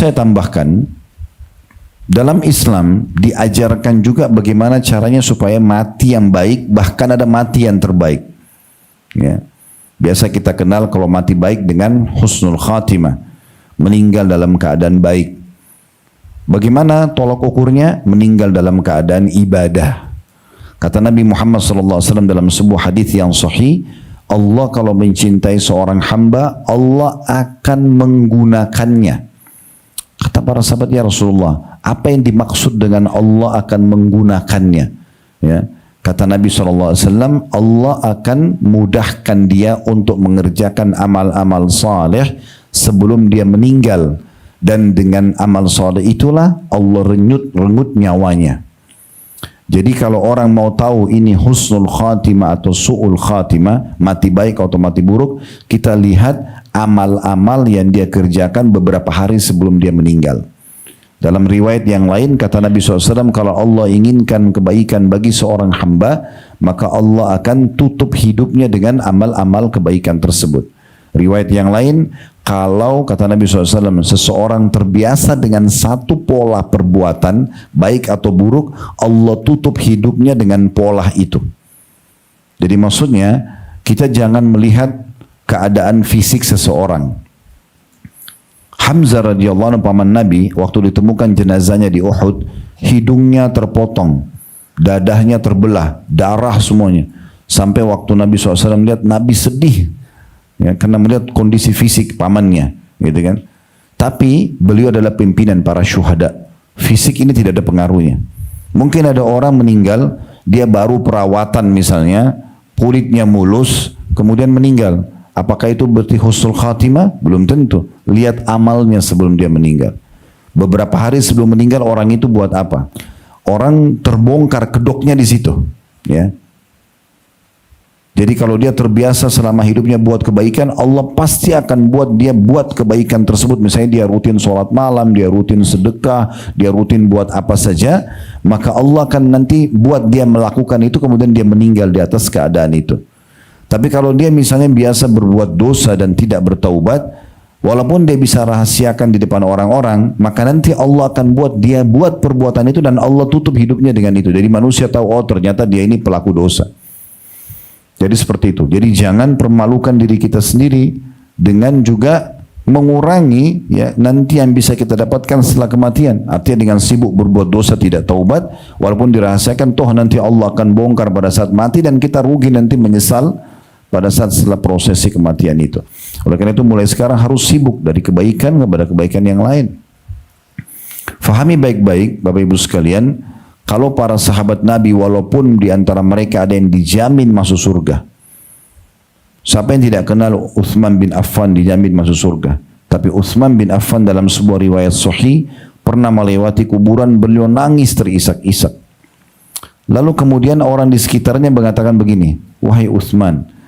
Saya tambahkan, dalam Islam diajarkan juga bagaimana caranya supaya mati yang baik, bahkan ada mati yang terbaik. Ya. Biasa kita kenal kalau mati baik dengan husnul khatimah, meninggal dalam keadaan baik. Bagaimana tolak ukurnya? Meninggal dalam keadaan ibadah. Kata Nabi Muhammad SAW dalam sebuah hadis yang sahih, Allah kalau mencintai seorang hamba, Allah akan menggunakannya. Kata para sahabat, ya Rasulullah, apa yang dimaksud dengan Allah akan menggunakannya? Ya. Kata Nabi SAW, Allah akan mudahkan dia untuk mengerjakan amal-amal saleh sebelum dia meninggal. Dan dengan amal saleh itulah Allah rengut nyawanya. Jadi kalau orang mau tahu ini husnul khatimah atau su'ul khatimah, mati baik atau mati buruk, kita lihat amal-amal yang dia kerjakan beberapa hari sebelum dia meninggal. Dalam riwayat yang lain kata Nabi SAW, kalau Allah inginkan kebaikan bagi seorang hamba, maka Allah akan tutup hidupnya dengan amal-amal kebaikan tersebut. Riwayat yang lain, kalau kata Nabi SAW, seseorang terbiasa dengan satu pola perbuatan, baik atau buruk, Allah tutup hidupnya dengan pola itu. Jadi maksudnya, kita jangan melihat keadaan fisik seseorang. Hamzah radhiyallahu anhu paman Nabi, waktu ditemukan jenazahnya di Uhud, hidungnya terpotong, dadahnya terbelah, darah semuanya. Sampai waktu Nabi SAW melihat, Nabi sedih, ya, karena melihat kondisi fisik pamannya, gitu kan. Tapi beliau adalah pimpinan para syuhada. Fisik ini tidak ada pengaruhnya. Mungkin ada orang meninggal, dia baru perawatan misalnya, kulitnya mulus, kemudian meninggal. Apakah itu berarti husnul khatimah? Belum tentu. Lihat amalnya sebelum dia meninggal. Beberapa hari sebelum meninggal orang itu buat apa? Orang terbongkar kedoknya di situ. Ya. Jadi kalau dia terbiasa selama hidupnya buat kebaikan, Allah pasti akan buat dia buat kebaikan tersebut. Misalnya dia rutin sholat malam, dia rutin sedekah, dia rutin buat apa saja, maka Allah akan nanti buat dia melakukan itu, kemudian dia meninggal di atas keadaan itu. Tapi kalau dia misalnya biasa berbuat dosa dan tidak bertaubat, walaupun dia bisa rahasiakan di depan orang-orang, maka nanti Allah akan buat dia buat perbuatan itu dan Allah tutup hidupnya dengan itu. Jadi manusia tahu, oh ternyata dia ini pelaku dosa. Jadi seperti itu. Jadi jangan permalukan diri kita sendiri dengan juga mengurangi ya nanti yang bisa kita dapatkan setelah kematian. Artinya dengan sibuk berbuat dosa tidak taubat, walaupun dirahasiakan, toh nanti Allah akan bongkar pada saat mati dan kita rugi nanti menyesal pada saat setelah prosesi kematian itu. Oleh karena itu mulai sekarang harus sibuk dari kebaikan kepada kebaikan yang lain. Fahami baik-baik Bapak Ibu sekalian, kalau para sahabat Nabi walaupun di antara mereka ada yang dijamin masuk surga. Siapa yang tidak kenal Utsman bin Affan dijamin masuk surga? Tapi Utsman bin Affan dalam sebuah riwayat sahih pernah melewati kuburan, beliau nangis terisak-isak. Lalu kemudian orang di sekitarnya mengatakan begini, wahai Utsman,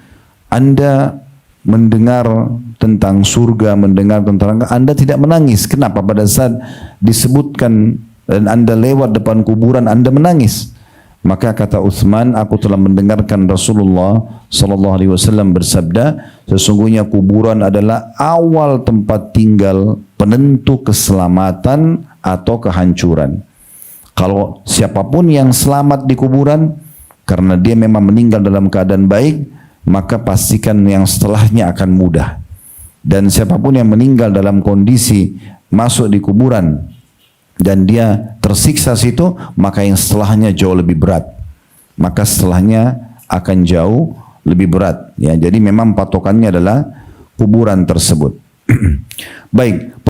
Anda mendengar tentang surga, mendengar tentang Anda tidak menangis. Kenapa pada saat disebutkan dan Anda lewat depan kuburan Anda menangis? Maka kata Utsman, aku telah mendengarkan Rasulullah sallallahu alaihi wasallam bersabda, sesungguhnya kuburan adalah awal tempat tinggal penentu keselamatan atau kehancuran. Kalau siapapun yang selamat di kuburan karena dia memang meninggal dalam keadaan baik, maka pastikan yang setelahnya akan mudah. Dan siapapun yang meninggal dalam kondisi masuk di kuburan dan dia tersiksa situ, maka yang setelahnya jauh lebih berat. Maka setelahnya akan jauh lebih berat. Ya, jadi memang patokannya adalah kuburan tersebut. Baik,